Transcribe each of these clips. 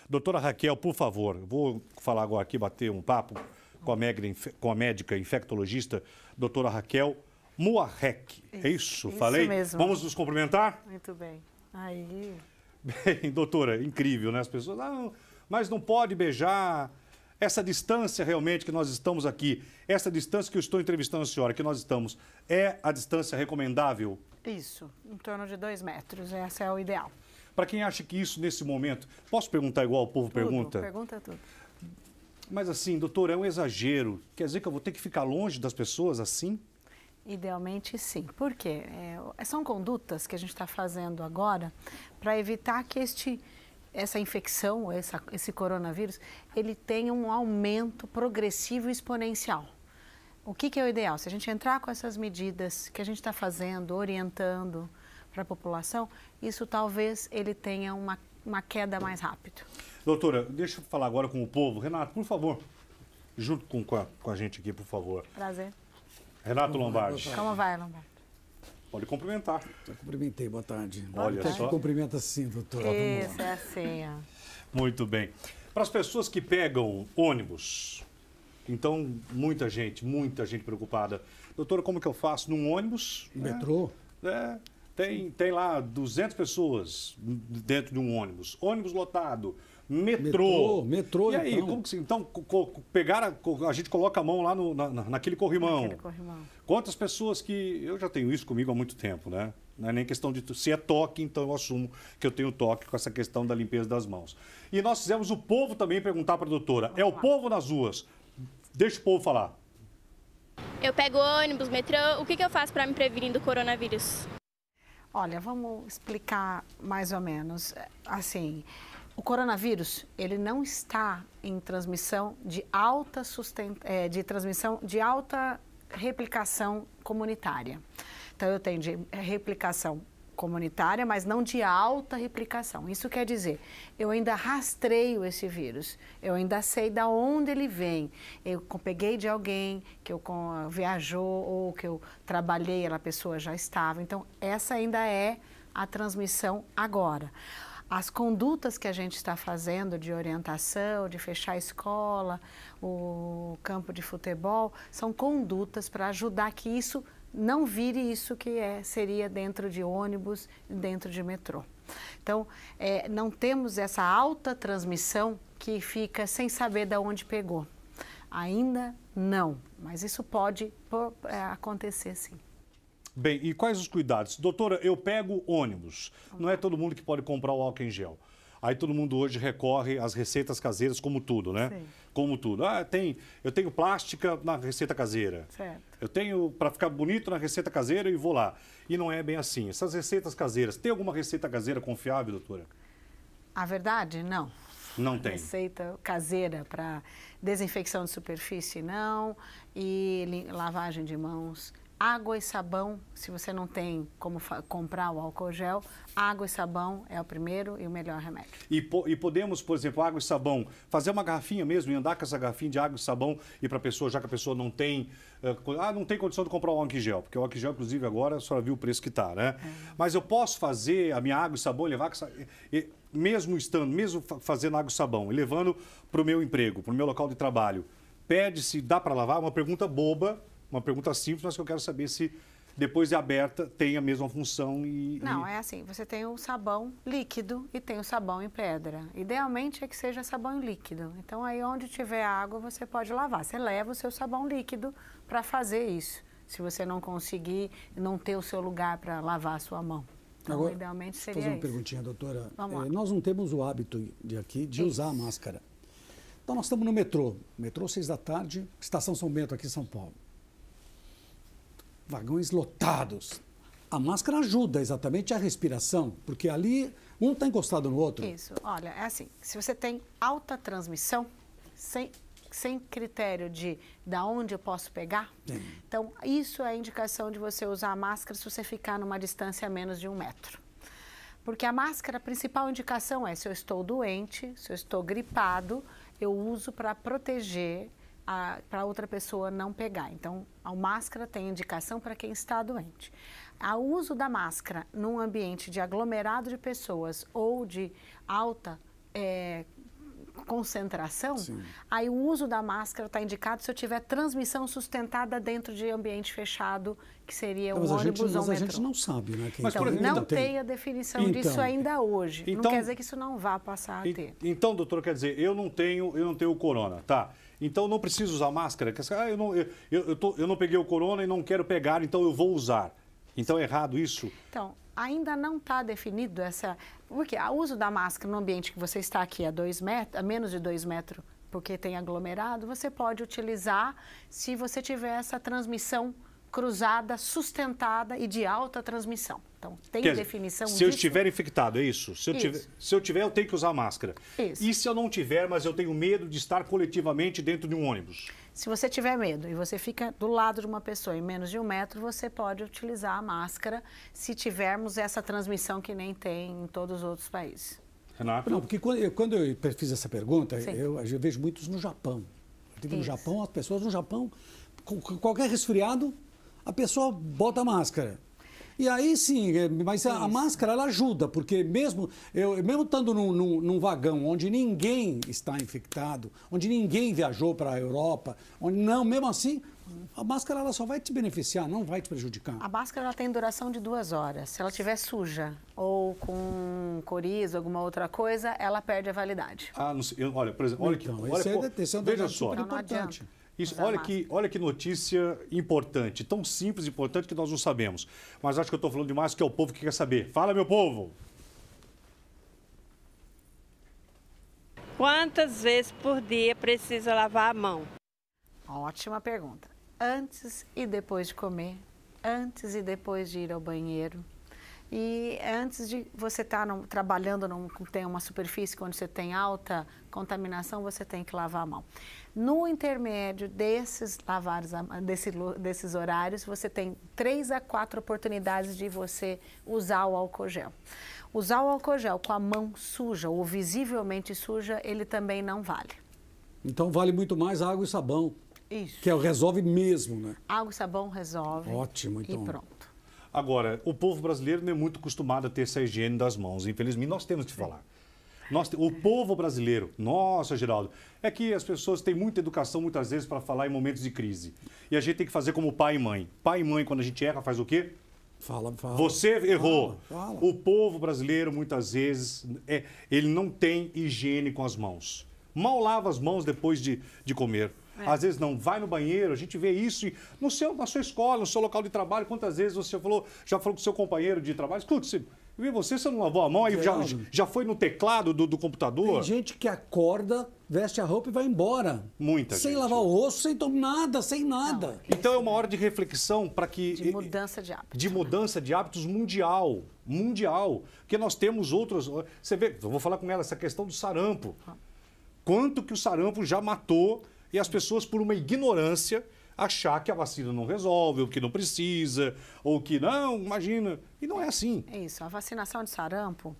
Doutora Raquel, por favor, vou falar agora aqui, bater um papo com a médica infectologista, doutora Raquel Muarrec. É isso? Falei? Isso mesmo. Vamos nos cumprimentar? Muito bem. Aí... Bem, doutora, incrível, né? As pessoas, mas não pode beijar. Essa distância realmente que nós estamos aqui, essa distância que eu estou entrevistando a senhora, que nós estamos, é a distância recomendável? Isso, em torno de 2 metros, esse é o ideal. Para quem acha que isso, nesse momento... Posso perguntar igual o povo pergunta? Pergunta tudo. Mas assim, doutor, é um exagero. Quer dizer que eu vou ter que ficar longe das pessoas assim? Idealmente, sim. Por quê? São condutas que a gente está fazendo agora para evitar que essa infecção, esse coronavírus, ele tenha um aumento progressivo e exponencial. O que é o ideal? Se a gente entrar com essas medidas que a gente está fazendo, orientando para a população, isso talvez ele tenha uma queda mais rápida. Doutora, deixa eu falar agora com o povo. Renato, por favor, junto com a gente aqui, por favor. Prazer. Renato Lombardi. Como vai, Lombardi? Pode cumprimentar. Já cumprimentei, boa tarde. Olha Quer só. que cumprimenta assim, doutora? Isso, é assim, ó. Muito bem. Para as pessoas que pegam ônibus, então muita gente preocupada. Doutora, como que eu faço num ônibus? Metrô? Tem lá 200 pessoas dentro de um ônibus. Ônibus lotado. Metrô. Metrô, e aí, então. como que se... Então, a gente coloca a mão lá naquele corrimão. Naquele corrimão. Quantas pessoas que... Eu já tenho isso comigo há muito tempo, né? Não é nem questão de... Se é toque, então eu assumo que eu tenho toque com essa questão da limpeza das mãos. E nós fizemos o povo também perguntar para a doutora. É o povo nas ruas. Deixa o povo falar. Eu pego ônibus, metrô, o que eu faço para me prevenir do coronavírus? Olha, vamos explicar mais ou menos. Assim, o coronavírus, ele não está em transmissão de alta replicação comunitária. Então, eu tenho de replicação comunitária, mas não de alta replicação. Isso quer dizer, eu ainda rastreio esse vírus, eu ainda sei de onde ele vem. Eu peguei de alguém que viajou ou que eu trabalhei, a pessoa já estava. Então, essa ainda é a transmissão agora. As condutas que a gente está fazendo de orientação, de fechar a escola, o campo de futebol, são condutas para ajudar que isso não vire isso que seria dentro de ônibus, dentro de metrô. Então, não temos essa alta transmissão que fica sem saber de onde pegou. Ainda não, mas isso pode acontecer sim. Bem, e quais os cuidados? Doutora, eu pego ônibus. Não é todo mundo que pode comprar o álcool em gel. Aí todo mundo hoje recorre às receitas caseiras, como tudo, né? Sim. Como tudo. Eu tenho plástica na receita caseira. Certo. Eu tenho para ficar bonito na receita caseira e vou lá. E não é bem assim. Essas receitas caseiras, tem alguma receita caseira confiável, doutora? A verdade, não. Não tem. Receita caseira para desinfecção de superfície, não. E lavagem de mãos. Água e sabão, se você não tem como comprar o álcool gel, água e sabão é o primeiro e o melhor remédio. E podemos, por exemplo, água e sabão, fazer uma garrafinha mesmo e andar com essa garrafinha de água e sabão e para a pessoa, já que a pessoa não tem, não tem condição de comprar o álcool gel, porque o álcool gel, inclusive, agora a senhora viu o preço que está, né? Mas eu posso fazer a minha água e sabão e levar, mesmo fazendo água e sabão e levando para o meu emprego, para o meu local de trabalho, pede-se, dá para lavar? Uma pergunta boba. Uma pergunta simples, mas que eu quero saber se depois de aberta tem a mesma função Não, é assim, você tem o sabão líquido e tem o sabão em pedra. Idealmente é que seja sabão líquido. Então aí onde tiver água você pode lavar. Você leva o seu sabão líquido para fazer isso. Se você não conseguir, não ter o seu lugar para lavar a sua mão. Então, agora, idealmente seria fazer uma isso. perguntinha, doutora. Vamos lá. Nós não temos o hábito de usar a máscara. Então nós estamos no metrô. Metrô 6 da tarde, Estação São Bento aqui em São Paulo. Vagões lotados. A máscara ajuda exatamente a respiração, porque ali um está encostado no outro. Isso. Olha, é assim, se você tem alta transmissão, sem critério de onde eu posso pegar, então isso é a indicação de você usar a máscara se você ficar numa distância a menos de 1 metro. Porque a máscara, a principal indicação é se eu estou doente, se eu estou gripado, eu uso para proteger para outra pessoa não pegar. Então, a máscara tem indicação para quem está doente. O uso da máscara num ambiente de aglomerado de pessoas ou de alta concentração, Sim. aí o uso da máscara está indicado se eu tiver transmissão sustentada dentro de ambiente fechado, que seria o ônibus ou o Mas a metrô. gente não sabe, né? Mas, Então, por exemplo, não tem a definição Então. disso ainda hoje. Então. Não quer dizer que isso não vá passar a ter. Então, doutora, quer dizer, eu não tenho o corona, tá? Então não preciso usar máscara? Eu não peguei o corona e não quero pegar, então eu vou usar. Então é errado isso? Então, ainda não está definido essa... Porque o uso da máscara no ambiente que você está aqui a menos de 2 metros, porque tem aglomerado, você pode utilizar se você tiver essa transmissão cruzada, sustentada e de alta transmissão. Então, tem Quer dizer, definição se eu disso? estiver infectado, é isso? Se eu tiver, eu tenho que usar máscara. Isso. E se eu não tiver, mas eu tenho medo de estar coletivamente dentro de um ônibus? Se você tiver medo e você fica do lado de uma pessoa em menos de 1 metro, você pode utilizar a máscara se tivermos essa transmissão que nem tem em todos os outros países. Renato? Não, porque quando eu fiz essa pergunta, Sim. eu vejo muitos no Japão. Eu estive no Isso. Japão, as pessoas no Japão, com qualquer resfriado, a pessoa bota a máscara. E aí sim, mas a máscara ela ajuda, porque mesmo estando num vagão onde ninguém está infectado, onde ninguém viajou para a Europa, onde mesmo assim, a máscara ela só vai te beneficiar, não vai te prejudicar. A máscara ela tem duração de 2 horas. Se ela estiver suja ou com coriza, alguma outra coisa, ela perde a validade. Ah, não sei, olha, por exemplo, olha Então, que, olha, esse veja é um detalhe só. super Não, não importante. adianta. Isso, Usar olha que notícia importante, tão simples e importante que nós não sabemos. Mas acho que eu estou falando demais, que é o povo que quer saber. Fala, meu povo! Quantas vezes por dia precisa lavar a mão? Ótima pergunta. Antes e depois de comer, antes e depois de ir ao banheiro. E antes de você estar trabalhando, tem uma superfície onde você tem alta contaminação, você tem que lavar a mão. No intermédio desses desses horários, você tem 3 a 4 oportunidades de você usar o álcool gel. Usar o álcool gel com a mão suja ou visivelmente suja, ele também não vale. Então vale muito mais água e sabão, Isso. que resolve mesmo, né? Água e sabão resolve. Ótimo, então. E pronto. Agora, o povo brasileiro não é muito acostumado a ter essa higiene das mãos. Infelizmente, nós temos que falar. O povo brasileiro, nossa, Geraldo, é que as pessoas têm muita educação, muitas vezes, para falar em momentos de crise. E a gente tem que fazer como pai e mãe. Pai e mãe, quando a gente erra, faz o quê? Fala. Você errou. Fala. O povo brasileiro, muitas vezes, ele não tem higiene com as mãos. Mal lava as mãos depois de comer. Às vezes não, vai no banheiro, a gente vê isso na sua escola, no seu local de trabalho. Quantas vezes você já falou com o seu companheiro de trabalho? Escuta, eu vi você não lavou a mão, aí já foi no teclado do computador? Tem gente que acorda, veste a roupa e vai embora. Muita sem gente. lavar o rosto, sem tomar nada, sem nada. Então é uma hora de reflexão para que... De mudança de hábito. De mudança de hábitos mundial. Porque nós temos outros... Você vê, eu vou falar com ela, essa questão do sarampo. Quanto que o sarampo já matou e as pessoas, por uma ignorância, achar que a vacina não resolve, ou que não precisa, ou que não, imagina. E não é assim. É isso. A vacinação de sarampo,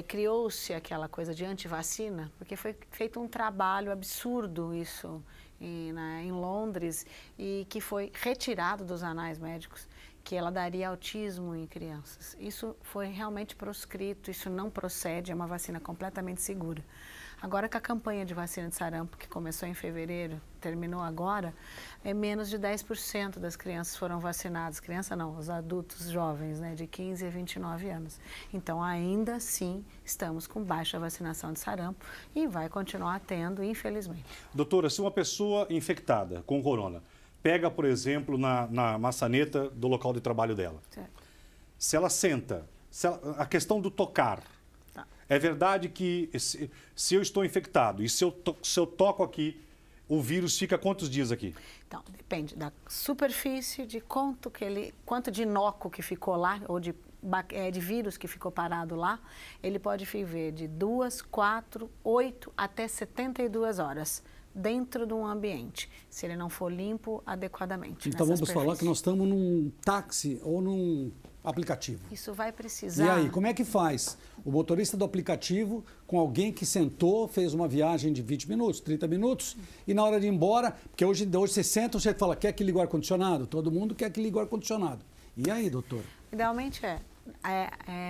criou-se aquela coisa de antivacina, porque foi feito um trabalho absurdo isso em Londres e que foi retirado dos anais médicos, que ela daria autismo em crianças. Isso foi realmente proscrito, isso não procede, é uma vacina completamente segura. Agora que a campanha de vacina de sarampo, que começou em fevereiro, terminou agora, menos de 10% das crianças foram vacinadas. Criança não, os adultos jovens, né, de 15 a 29 anos. Então, ainda assim, estamos com baixa vacinação de sarampo e vai continuar tendo, infelizmente. Doutora, se uma pessoa infectada com corona pega, por exemplo, na maçaneta do local de trabalho dela, Certo. se ela senta, a questão do tocar, é verdade que se eu estou infectado e se eu toco aqui, o vírus fica quantos dias aqui? Então, depende da superfície, de quanto de inócuo que ficou lá, ou de vírus que ficou parado lá. Ele pode viver de 2, 4, 8 até 72 horas dentro de um ambiente, se ele não for limpo adequadamente. Então vamos falar que nós estamos num táxi ou num aplicativo. Isso vai precisar... E aí, como é que faz? O motorista do aplicativo com alguém que sentou, fez uma viagem de 20 minutos, 30 minutos, e na hora de ir embora, porque hoje você senta, você fala, quer que ligue o ar-condicionado? Todo mundo quer que ligue o ar-condicionado. E aí, doutor? Idealmente é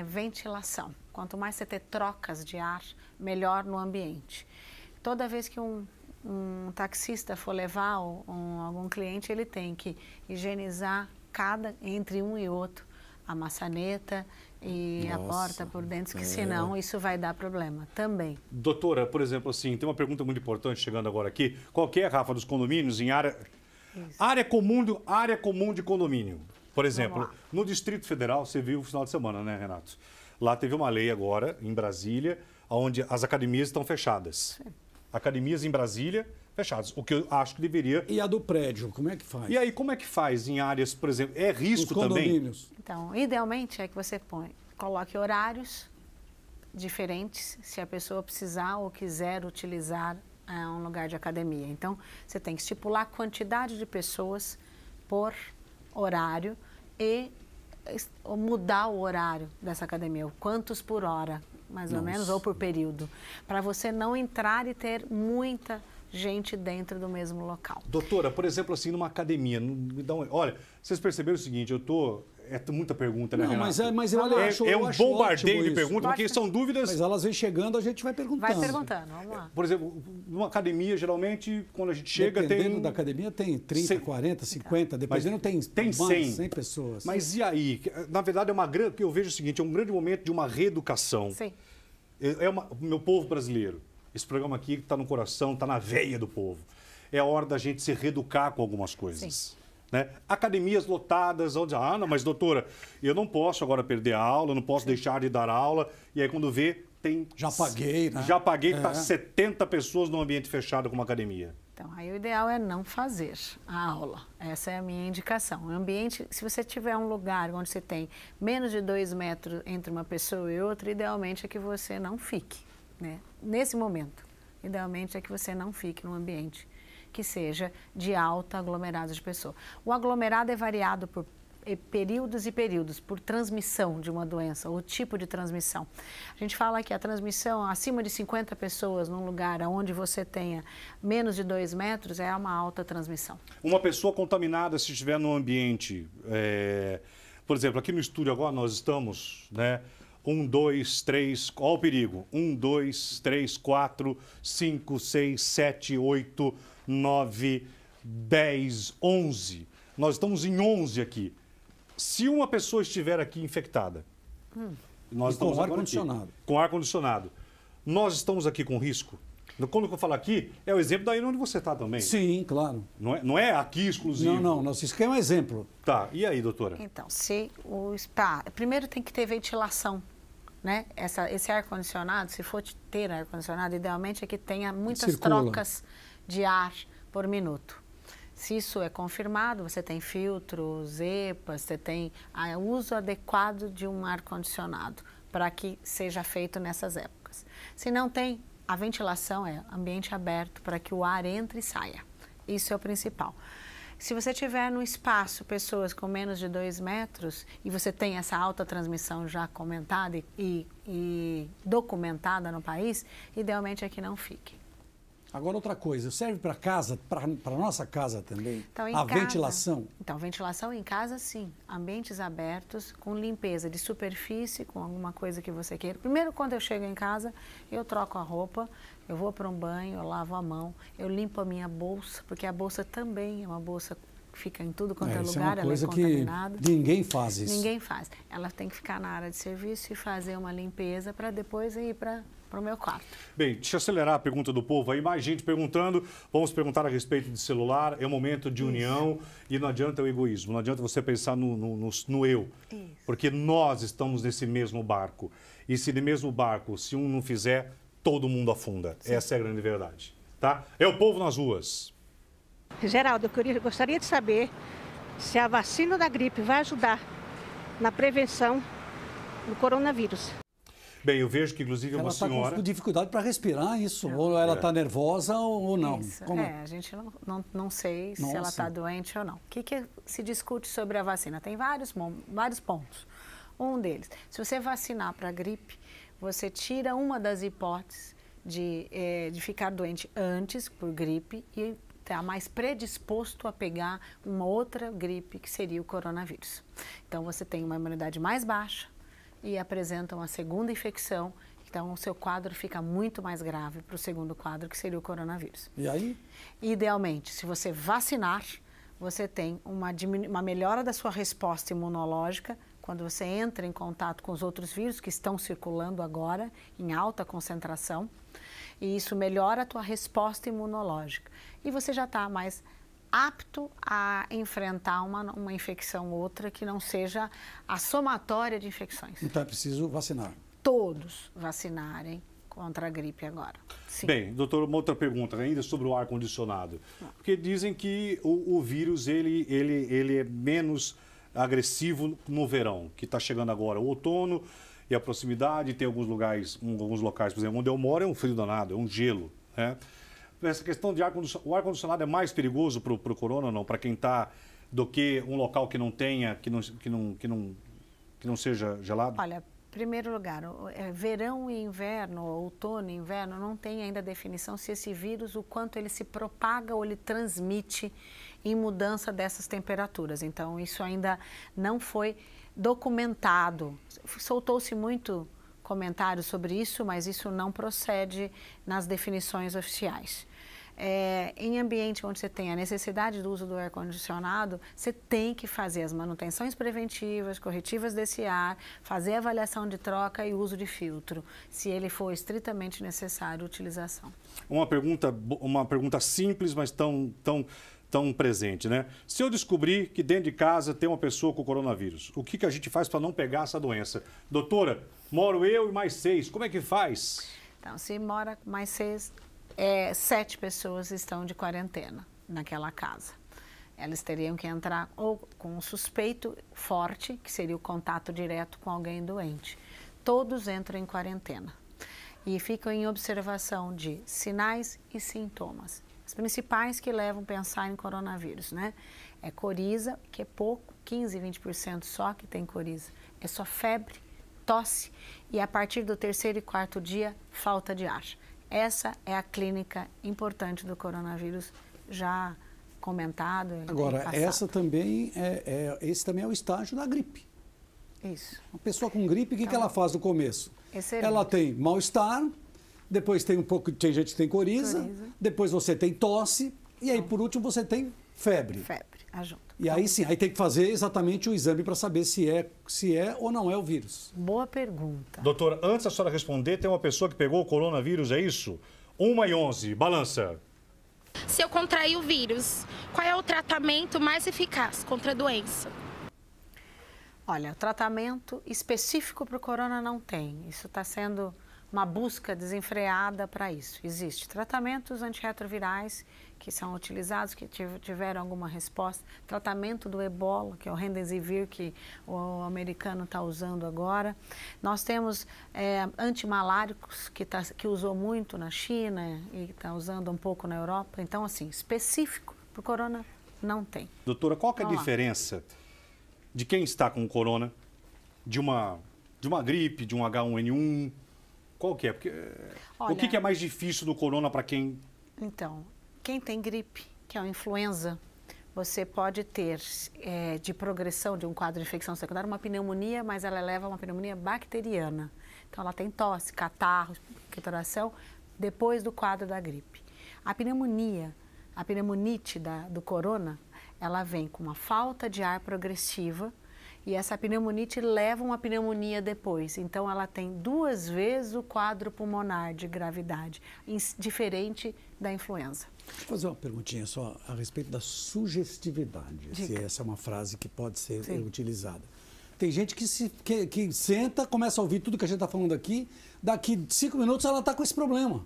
ventilação. Quanto mais você ter trocas de ar, melhor no ambiente. Toda vez que um taxista for levar algum cliente, ele tem que higienizar entre um e outro a maçaneta e a porta por dentro, que senão isso vai dar problema também. Doutora, por exemplo, assim, tem uma pergunta muito importante chegando agora aqui. Qual que é, Rafa, dos condomínios em área comum de condomínio? Por exemplo, no Distrito Federal, você viu o final de semana, né, Renato? Lá teve uma lei agora, em Brasília, onde as academias estão fechadas. Sim. Academias em Brasília fechadas, o que eu acho que deveria... E a do prédio, como é que faz? E aí, como é que faz em áreas, por exemplo, é risco também? Então, idealmente é que você coloque horários diferentes, se a pessoa precisar ou quiser utilizar um lugar de academia. Então, você tem que estipular a quantidade de pessoas por horário e mudar o horário dessa academia, quantos por hora, mais ou menos, ou por período, para você não entrar e ter muita gente dentro do mesmo local. Doutora, por exemplo, assim, numa academia, olha, vocês perceberam o seguinte, é muita pergunta, né, Renato? Mas eu acho um bombardeio de perguntas, porque são dúvidas... Mas elas vêm chegando, a gente vai perguntando. Vai perguntando, vamos lá. Por exemplo, numa academia, geralmente, quando a gente chega, dependendo da academia, tem 30, 40, 50, dependendo, tem 100 pessoas. Mas e aí? Na verdade, eu vejo o seguinte, é um grande momento de uma reeducação. Sim. Meu povo brasileiro, esse programa aqui está no coração, está na veia do povo. É a hora da gente se reeducar com algumas coisas. Sim. Né? Academias lotadas, onde, não, mas doutora, eu não posso agora perder a aula, eu não posso deixar de dar aula. E aí quando vê, tem... Já paguei, né? Já paguei, está 70 pessoas num ambiente fechado com uma academia. Então, aí o ideal é não fazer a aula. Essa é a minha indicação. O ambiente, se você tiver um lugar onde você tem menos de 2 metros entre uma pessoa e outra, idealmente é que você não fique, né? Nesse momento, idealmente é que você não fique num ambiente que seja de alta aglomerado de pessoas. O aglomerado é variado por períodos e períodos, por transmissão de uma doença, o tipo de transmissão. A gente fala que a transmissão acima de 50 pessoas num lugar onde você tenha menos de 2 metros é uma alta transmissão. Uma pessoa contaminada, se estiver num ambiente... Por exemplo, aqui no estúdio agora nós estamos, né? 1, 2, 3, olha o perigo. 1, 2, 3, 4, 5, 6, 7, 8, 9, 10, 11. Nós estamos em 11 aqui. Se uma pessoa estiver aqui infectada, nós estamos com ar-condicionado. Com ar-condicionado. Nós estamos aqui com risco? Quando eu falo aqui, é o exemplo daí onde você está também. Sim, claro. Não é aqui exclusivo. Não, isso aqui é um exemplo. Tá, e aí, doutora? Então, se o spa... Primeiro tem que ter ventilação, né? Esse ar-condicionado, se for ter ar-condicionado, idealmente é que tenha muitas trocas de ar por minuto. Se isso é confirmado, você tem filtros, EPAs, você tem o uso adequado de um ar-condicionado para que seja feito nessas épocas. Se não tem, a ventilação é ambiente aberto para que o ar entre e saia. Isso é o principal. Se você tiver no espaço pessoas com menos de 2 metros e você tem essa alta transmissão já comentada e documentada no país, idealmente é que não fique. Agora, outra coisa, serve para casa, para nossa casa também? Então, ventilação? Então, ventilação em casa, sim. Ambientes abertos, com limpeza de superfície, com alguma coisa que você queira. Primeiro, quando eu chego em casa, eu troco a roupa, eu vou para um banho, eu lavo a mão, eu limpo a minha bolsa, porque a bolsa também é uma bolsa que fica em tudo quanto é lugar, ela é contaminada. Que ninguém faz isso. Ninguém faz. Ela tem que ficar na área de serviço e fazer uma limpeza para depois ir para o meu quarto. Bem, deixa eu acelerar a pergunta do povo aí, mais gente perguntando, vamos perguntar a respeito de celular, é um momento de união e não adianta o egoísmo, não adianta você pensar no eu, porque nós estamos nesse mesmo barco e se no mesmo barco, se um não fizer, todo mundo afunda, essa é a grande verdade, tá? É o povo nas ruas. Geraldo, eu gostaria de saber se a vacina da gripe vai ajudar na prevenção do coronavírus. Bem, eu vejo que, inclusive, uma senhora... Ela está com dificuldade para respirar, isso. Ou ela está nervosa ou não. Isso. A gente não sei se ela está doente ou não. O que se discute sobre a vacina? Tem vários pontos. Um deles, se você vacinar para a gripe, você tira uma das hipóteses de ficar doente antes por gripe e está mais predisposto a pegar uma outra gripe, que seria o coronavírus. Então, você tem uma imunidade mais baixa, e apresentam a segunda infecção, Então, o seu quadro fica muito mais grave para o segundo quadro, que seria o coronavírus. E aí? Idealmente, se você vacinar, você tem uma melhora da sua resposta imunológica quando você entra em contato com os outros vírus que estão circulando agora em alta concentração, e isso melhora a tua resposta imunológica. E você já está mais apto a enfrentar uma infecção outra que não seja a somatória de infecções. Então é preciso vacinar. Todos vacinarem contra a gripe agora. Sim. Bem, doutor, uma outra pergunta ainda sobre o ar-condicionado. Porque dizem que o vírus ele é menos agressivo no verão, que está chegando agora o outono e a proximidade. Tem alguns locais, por exemplo, onde eu moro é um frio danado, é um gelo, né? Essa questão de o ar-condicionado é mais perigoso para o corona ou não? Para quem está, do que um local que não tenha, que não seja gelado? Olha, em primeiro lugar, verão e inverno, outono e inverno, não tem ainda definição se esse vírus, o quanto ele se propaga ou ele transmite em mudança dessas temperaturas. Então, isso ainda não foi documentado. Soltou-se muito comentário sobre isso, mas isso não procede nas definições oficiais. Em ambiente onde você tem a necessidade do uso do ar-condicionado, você tem que fazer as manutenções preventivas, corretivas desse ar, fazer a avaliação de troca e uso de filtro, se ele for estritamente necessário a utilização. Uma pergunta simples, mas tão presente, né? Se eu descobrir que dentro de casa tem uma pessoa com coronavírus, o que a gente faz para não pegar essa doença? Doutora, moro eu e mais 6, como é que faz? Então, se mora mais 6... 7 pessoas estão de quarentena naquela casa. Elas teriam que entrar ou com um suspeito forte, que seria o contato direto com alguém doente. Todos entram em quarentena e ficam em observação de sinais e sintomas. As principais que levam a pensar em coronavírus, né? É coriza, que é pouco, 15, 20% só que tem coriza. É só febre, tosse e a partir do 3º e 4º dia, falta de ar. Essa é a clínica importante do coronavírus, já comentado. Agora, essa também esse também é o estágio da gripe. Isso. Uma pessoa com gripe, o que ela faz no começo? Excelente. Ela tem mal-estar, depois tem tem gente que tem coriza, depois você tem tosse, e aí por último você tem febre. Febre, ajunta. E aí sim, aí tem que fazer exatamente o exame para saber se é ou não é o vírus. Boa pergunta. Doutora, antes da senhora responder, tem uma pessoa que pegou o coronavírus, é isso? 1h11, balança. Se eu contrair o vírus, qual é o tratamento mais eficaz contra a doença? Olha, o tratamento específico para o corona não tem. Isso está sendo uma busca desenfreada para isso. Existem tratamentos antirretrovirais que são utilizados, que tiveram alguma resposta. Tratamento do ebola, que é o Remdesivir, que o americano está usando agora. Nós temos antimaláricos, que usou muito na China e está usando um pouco na Europa. Então, assim, específico para o corona, não tem. Doutora, qual que é a diferença de quem está com corona, de uma gripe, de um H1N1? Qual que é? Porque, olha, o que é mais difícil do corona para quem... Então, quem tem gripe, que é uma influenza, você pode ter de progressão de um quadro de infecção secundária uma pneumonia, mas ela leva a uma pneumonia bacteriana. Então, ela tem tosse, catarro, expectoração, depois do quadro da gripe. A pneumonite do corona, ela vem com uma falta de ar progressiva, e essa pneumonite leva uma pneumonia depois. Então, ela tem 2 vezes o quadro pulmonar de gravidade, diferente da influenza. Deixa eu fazer uma perguntinha só a respeito da sugestividade, se essa é uma frase que pode ser utilizada. Tem gente que senta, começa a ouvir tudo que a gente está falando aqui, daqui 5 minutos ela está com esse problema.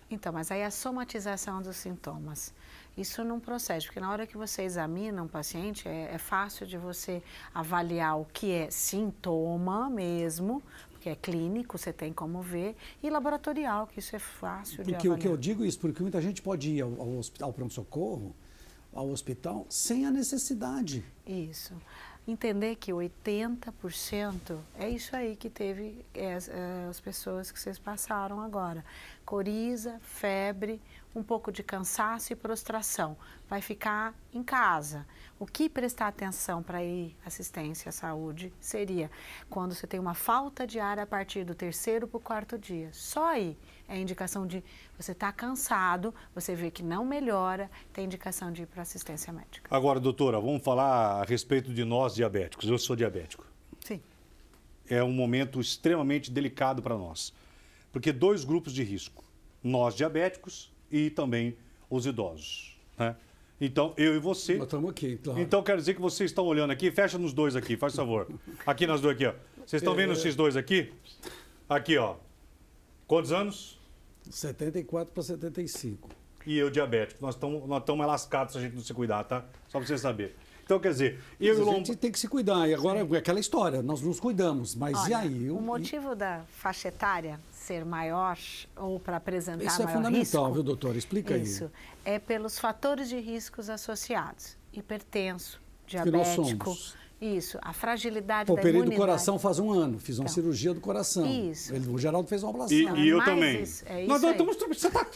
Então, mas aí a somatização dos sintomas, isso não procede, porque na hora que você examina um paciente, é fácil de você avaliar o que é sintoma mesmo, porque é clínico, você tem como ver, e laboratorial, que isso é fácil de avaliar. O que eu digo isso, porque muita gente pode ir ao pronto-socorro, ao hospital, sem a necessidade. Isso. Entender que 80% é isso aí que teve as pessoas que vocês passaram agora. Coriza, febre, um pouco de cansaço e prostração. Vai ficar em casa. O que prestar atenção para ir assistência à saúde seria quando você tem uma falta de ar a partir do 3º para o 4º dia. Só aí é a indicação de você estar cansado, você vê que não melhora, tem indicação de ir para assistência médica. Agora, doutora, vamos falar a respeito de nós diabéticos. Eu sou diabético. Sim. É um momento extremamente delicado para nós. Porque 2 grupos de risco. Nós diabéticos e também os idosos, né? Então, eu e você... Nós estamos aqui, claro. Então, quero dizer que vocês estão olhando aqui. Fecha nos 2 aqui, faz favor. Aqui nas 2 aqui, ó. Vocês estão vendo esses 2 aqui? Aqui, ó. Quantos anos? 74 para 75. E eu diabético. Nós estamos lascados se a gente não se cuidar, tá? Só para você saber. Então, quer dizer... Mas a gente tem que se cuidar. E agora, é aquela história, nós nos cuidamos. Mas Olha, e aí? O motivo da faixa etária ser maior ou para apresentar Isso é maior fundamental, risco, viu, doutora? Explica aí. Isso. É pelos fatores de riscos associados. Hipertenso, Que nós diabético. somos. Isso. A fragilidade Pô, da operei do imunidade. coração faz um ano. Fiz uma Então, cirurgia do coração. isso. O Geraldo fez uma ablação. E eu mais também. isso, é isso Nós aí. estamos... Você tá...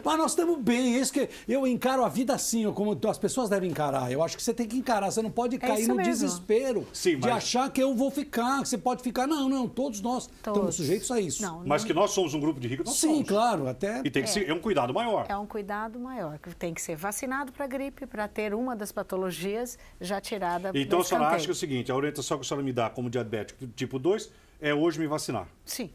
Mas nós estamos bem. Isso que eu encaro a vida assim, como as pessoas devem encarar. Eu acho que você tem que encarar. Você não pode cair isso no mesmo. desespero Sim, de mas- achar que eu vou ficar, que você pode ficar. Não. Todos nós estamos Todos. sujeitos a isso. Não, Mas que nós somos um grupo de risco, nós Sim, somos. claro. Até E tem que ser... É um cuidado maior. é um cuidado maior, que tem que ser vacinado para gripe, para ter uma das patologias já tirada Então, do a senhora acha escanteio. que é o seguinte, a orientação que a senhora me dá como diabético tipo 2 é hoje me vacinar. Sim.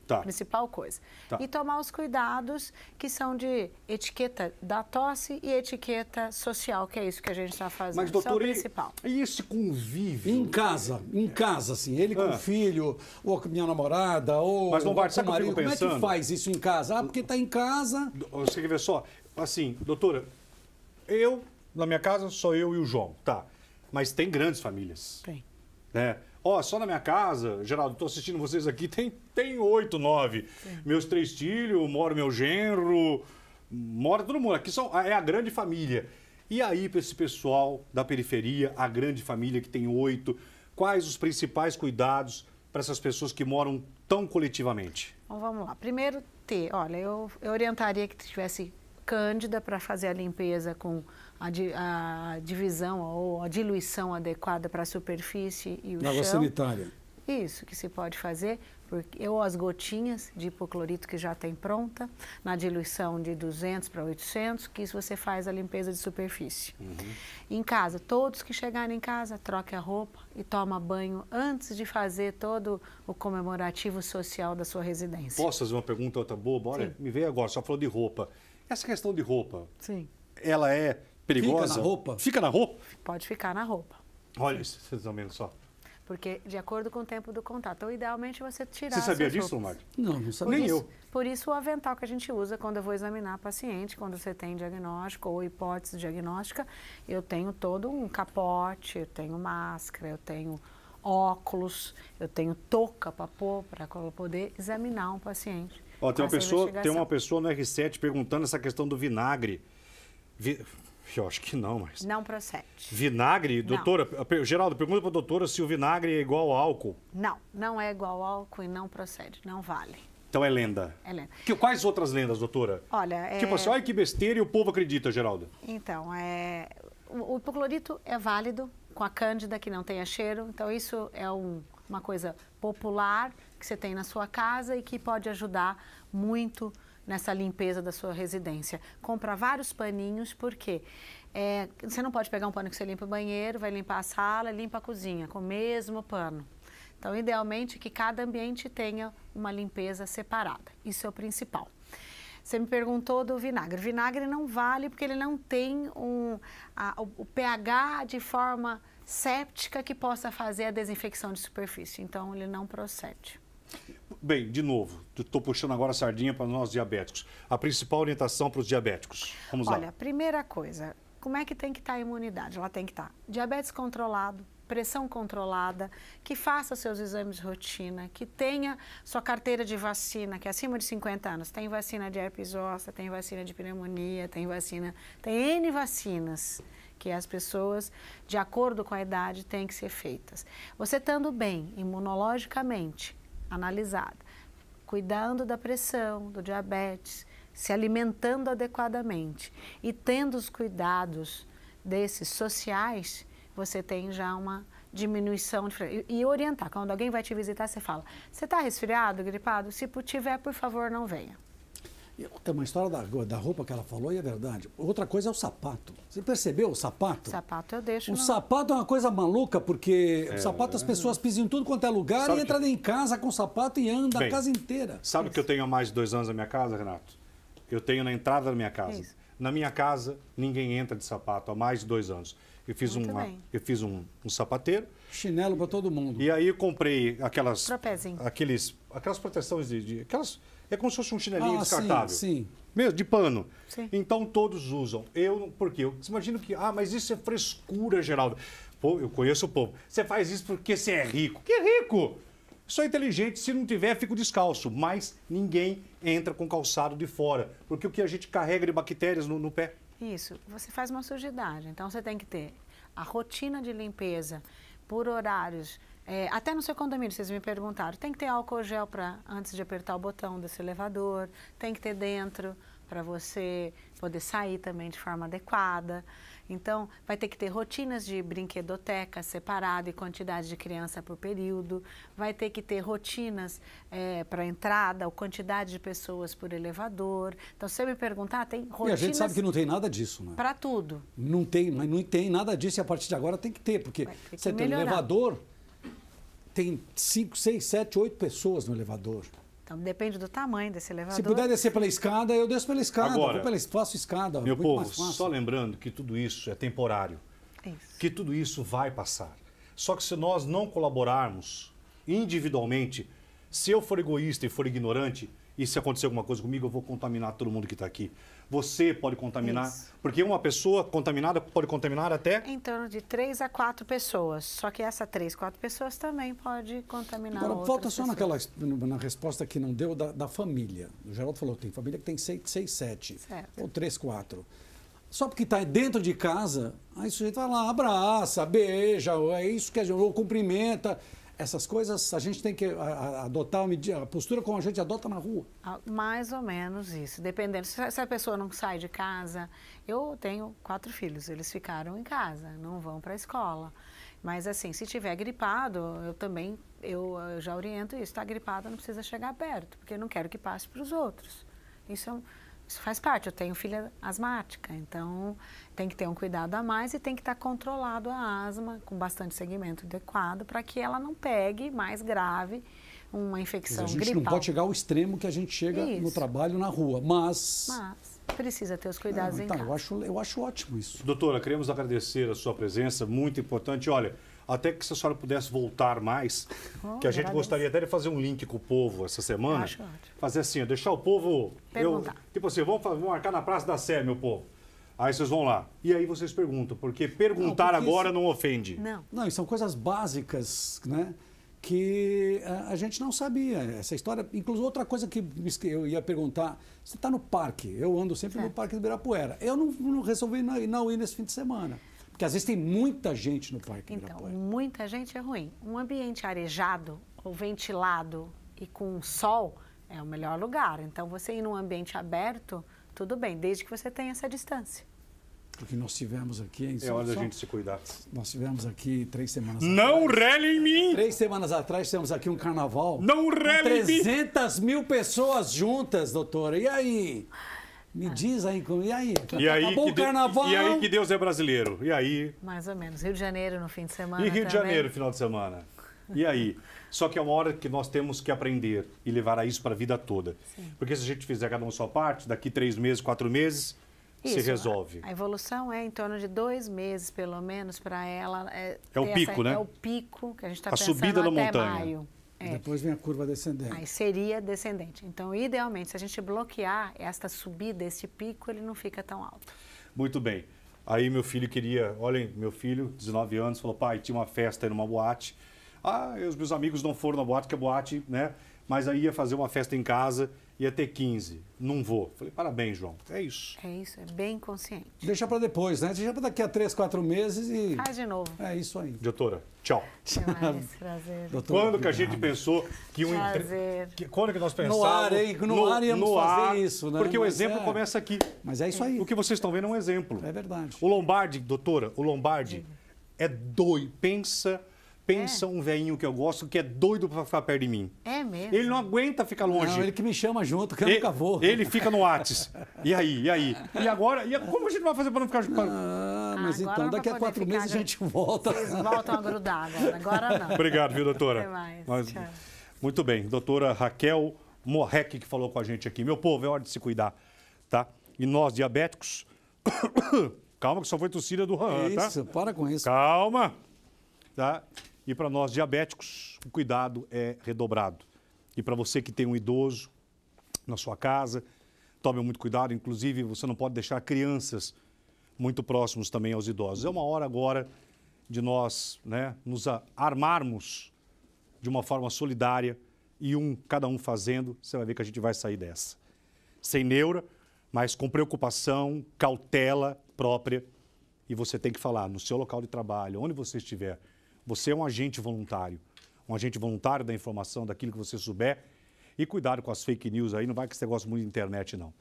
Tá. Principal coisa. Tá. E tomar os cuidados que são de etiqueta da tosse e etiqueta social, que é isso que a gente está fazendo. Mas, Isso é o doutor, principal. e esse convívio? em casa, assim, ele com o filho, ou com a minha namorada, ou Mas, Lombardi, com sabe o o que eu marido. fico Como é que pensando? faz isso em casa? Ah, porque está em casa. Você quer ver só? Assim, doutora, na minha casa, só eu e o João, tá. Mas tem grandes famílias. Tem. Né? Ó, só na minha casa, Geraldo, estou assistindo vocês aqui, tem 8, 9. Meus 3 filhos, mora meu genro, mora todo mundo. Aqui é a grande família. E aí, para esse pessoal da periferia, a grande família que tem 8, quais os principais cuidados para essas pessoas que moram tão coletivamente? Então, vamos lá. Primeiro, olha, eu orientaria que tivesse cândida para fazer a limpeza com a divisão ou a diluição adequada para a superfície e o Água chão. sanitária. Isso que se pode fazer, ou as gotinhas de hipoclorito que já tem pronta, na diluição de 200 para 800, que isso você faz a limpeza de superfície. Em casa, todos que chegarem em casa, troque a roupa e toma banho antes de fazer todo o comemorativo social da sua residência. Posso fazer uma pergunta outra boba? Olha, Sim. me veio agora, só falou de roupa. Essa questão de roupa, Sim, ela é perigosa? Fica na roupa? Fica na roupa? pode ficar na roupa. Olha, vocês estão vendo só. Porque de acordo com o tempo do contato. Então, idealmente, você tirar Você sabia essas disso, roupas. Lombardi? Não sabia. Nem isso, eu. Por isso o avental que a gente usa quando eu vou examinar paciente, quando você tem diagnóstico ou hipótese diagnóstica, eu tenho todo um capote, eu tenho máscara, eu tenho óculos, eu tenho touca para pôr, para poder examinar um paciente. Ó, tem com essa uma investigação. pessoa no R7 perguntando essa questão do vinagre. Eu acho que não, mas... Não procede. Vinagre? Não. Doutora, Geraldo, pergunta para a doutora se o vinagre é igual ao álcool. Não, não é igual ao álcool e não procede, não vale. Então é lenda. É lenda. Quais outras lendas, doutora? Olha, Tipo assim, olha que besteira e o povo acredita, Geraldo. Então, o hipoclorito é válido com a cândida que não tenha cheiro. Então, isso é uma coisa popular que você tem na sua casa e que pode ajudar muito nessa limpeza da sua residência. Compra vários paninhos, porque você não pode pegar um pano que você limpa o banheiro, vai limpar a sala, limpa a cozinha com o mesmo pano. Então, idealmente, que cada ambiente tenha uma limpeza separada. Isso é o principal. Você me perguntou do vinagre. O vinagre não vale porque ele não tem o pH de forma séptica que possa fazer a desinfecção de superfície. Então, ele não procede. Bem, de novo, estou puxando agora a sardinha para nós diabéticos. A principal orientação para os diabéticos. Vamos lá. Olha, primeira coisa, como é que tem que estar a imunidade? Ela tem que estar diabetes controlado, pressão controlada, que faça seus exames de rotina, que tenha sua carteira de vacina, que acima de 50 anos tem vacina de herpes zoster, tem vacina de pneumonia, tem N vacinas que as pessoas, de acordo com a idade, têm que ser feitas. Você estando bem imunologicamente analisada, cuidando da pressão, do diabetes, se alimentando adequadamente e tendo os cuidados desses sociais, você tem já uma diminuição e orientar. Quando alguém vai te visitar, você fala, você está resfriado, gripado? Se tiver, por favor, não venha. Tem uma história da roupa que ela falou e é verdade. Outra coisa é o sapato. Você percebeu o sapato? O sapato eu deixo. O sapato é uma coisa maluca, porque o sapato as pessoas pisam em tudo quanto é lugar e entram em casa com o sapato e anda a casa inteira. Sabe o que eu tenho há mais de 2 anos na minha casa, Renato? Eu tenho na entrada da minha casa. Isso. Na minha casa, ninguém entra de sapato há mais de 2 anos. Eu fiz, um sapateiro. Chinelo para todo mundo. E aí eu comprei aquelas proteções é como se fosse um chinelinho descartável. Sim. Mesmo, de pano. Sim. Então todos usam. Por quê? Você imagina que, mas isso é frescura, Geraldo. Pô, eu conheço o povo. Você faz isso porque você é rico. Que rico? Sou inteligente, se não tiver, fico descalço. Mas ninguém entra com calçado de fora. Porque o que a gente carrega de bactérias no pé. Isso, você faz uma sujidade. Então você tem que ter a rotina de limpeza por horários. Até no seu condomínio, vocês me perguntaram, tem que ter álcool gel antes de apertar o botão desse elevador, tem que ter dentro para você poder sair também de forma adequada. Então, vai ter que ter rotinas de brinquedoteca separada e quantidade de criança por período, vai ter que ter rotinas para entrada, ou quantidade de pessoas por elevador. Então, se você me perguntar, tem rotinas... E a gente sabe que não tem nada disso, né? Para tudo. Não tem, mas não tem nada disso e a partir de agora tem que ter, porque você tem um elevador, tem 5, 6, 7, 8 pessoas no elevador. Então, depende do tamanho desse elevador. Se puder descer pela escada, eu desço pela escada. Agora, faço escada. Meu povo, só lembrando que tudo isso é temporário. Isso. Que tudo isso vai passar. Só que se nós não colaborarmos individualmente, se eu for egoísta e for ignorante, e se acontecer alguma coisa comigo, eu vou contaminar todo mundo que está aqui. Você pode contaminar, porque uma pessoa contaminada pode contaminar até... Em torno de 3 a 4 pessoas. Só que essa 3, 4 pessoas também pode contaminar Agora, outras falta só pessoas. na resposta que não deu da família. O Geraldo falou, tem família que tem 6, 7. Certo. Ou 3, 4. Só porque está dentro de casa, aí o sujeito vai lá, abraça, beija, é isso que a gente... Ou cumprimenta... Essas coisas a gente tem que adotar a postura como a gente adota na rua. Mais ou menos isso, dependendo. Se a pessoa não sai de casa, eu tenho 4 filhos, eles ficaram em casa, não vão para a escola. Mas assim, se tiver gripado, eu já oriento isso, está gripado não precisa chegar perto, porque eu não quero que passe para os outros. Isso faz parte, eu tenho filha asmática, então tem que ter um cuidado a mais e tem que estar controlado a asma, com bastante segmento adequado, para que ela não pegue mais grave uma infecção gripal. A gente não pode chegar ao extremo que a gente chega no trabalho, na rua, mas precisa ter os cuidados em casa. Eu acho ótimo isso. Doutora, queremos agradecer a sua presença, muito importante. Olha, até que se a senhora pudesse voltar mais, que a gente gostaria até de fazer um link com o povo essa semana. Acho ótimo. Fazer assim, deixar o povo... Perguntar. Tipo assim, vamos marcar na Praça da Sé, meu povo. Aí vocês vão lá. E aí vocês perguntam, porque perguntar agora não ofende. Não, e são coisas básicas, né? Que a gente não sabia. Essa história... Inclusive, outra coisa que eu ia perguntar, você está no parque, eu ando sempre no Parque do Ibirapuera. Eu não resolvi não ir nesse fim de semana. Porque às vezes tem muita gente no Parque Ibirapuera. Então, muita gente é ruim. Um ambiente arejado ou ventilado e com sol é o melhor lugar. Então, você ir num ambiente aberto, tudo bem, desde que você tenha essa distância. Porque nós tivemos aqui... É hora da gente se cuidar. Nós tivemos aqui 3 semanas Não rele em mim! 3 semanas atrás tivemos aqui um carnaval. Não rele em mim! 300 mil pessoas juntas, doutora. E aí? Me diz aí, e aí? Acabou o carnaval? E aí que Deus é brasileiro? E aí? Mais ou menos. Rio de Janeiro no fim de semana. E Rio de Janeiro no final de semana. E aí? Só que é uma hora que nós temos que aprender e levar isso para a vida toda. Sim. Porque se a gente fizer cada um sua parte, daqui 3 meses, 4 meses, se resolve. A evolução é em torno de 2 meses, pelo menos, para ela. É o pico, né? É o pico que a gente está pensando subida da até montanha. Maio. Depois vem a curva descendente. Aí seria descendente. Então, idealmente, se a gente bloquear esta subida, esse pico, ele não fica tão alto. Muito bem. Aí meu filho queria... Olhem, meu filho, 19 anos, falou, pai, tinha uma festa aí numa boate. Os meus amigos não foram na boate, que a boate, né? Mas aí ia fazer uma festa em casa ia ter 15. Não vou. Falei, parabéns, João. É isso. É isso, é bem consciente. Deixa para depois, né? Deixa para daqui a 3, 4 meses e... Faz de novo. É isso aí. Doutora, tchau. Até mais, prazer. Doutora, Quando que a obrigado. gente pensou que um... Prazer. Quando que nós pensávamos... No ar, hein? No ar íamos fazer isso, né? Porque o Mas exemplo é. começa aqui. Mas é isso aí. O que vocês estão vendo é um exemplo. É verdade. O Lombardi, doutora, o Lombardi é doido. Pensa um velhinho que eu gosto que é doido para ficar perto de mim. É mesmo. Ele não aguenta ficar longe. Não, ele que me chama junto, que eu nunca vou. Ele fica no Whats. E aí? E agora? Como a gente vai fazer para não ficar... Ah, mas agora então, não daqui vai a poder 4 ficar, meses a gente volta. Vocês voltam a grudar agora não. Obrigado, viu, doutora? Até mais. Tchau. Muito bem. Doutora Raquel Morrec, que falou com a gente aqui. Meu povo, é hora de se cuidar, tá? E nós, diabéticos... Calma, que só foi tossida do Ran, tá? Isso, para com isso. Calma. Tá? E para nós diabéticos, o cuidado é redobrado. E para você que tem um idoso na sua casa, tome muito cuidado. Inclusive, você não pode deixar crianças muito próximos também aos idosos. É uma hora agora de nós, né, nos armarmos de uma forma solidária e cada um fazendo, você vai ver que a gente vai sair dessa. Sem neura, mas com preocupação, cautela própria. E você tem que falar no seu local de trabalho, onde você estiver. Você é um agente voluntário da informação, daquilo que você souber. E cuidado com as fake news aí, não vai que você gosta muito de internet, não.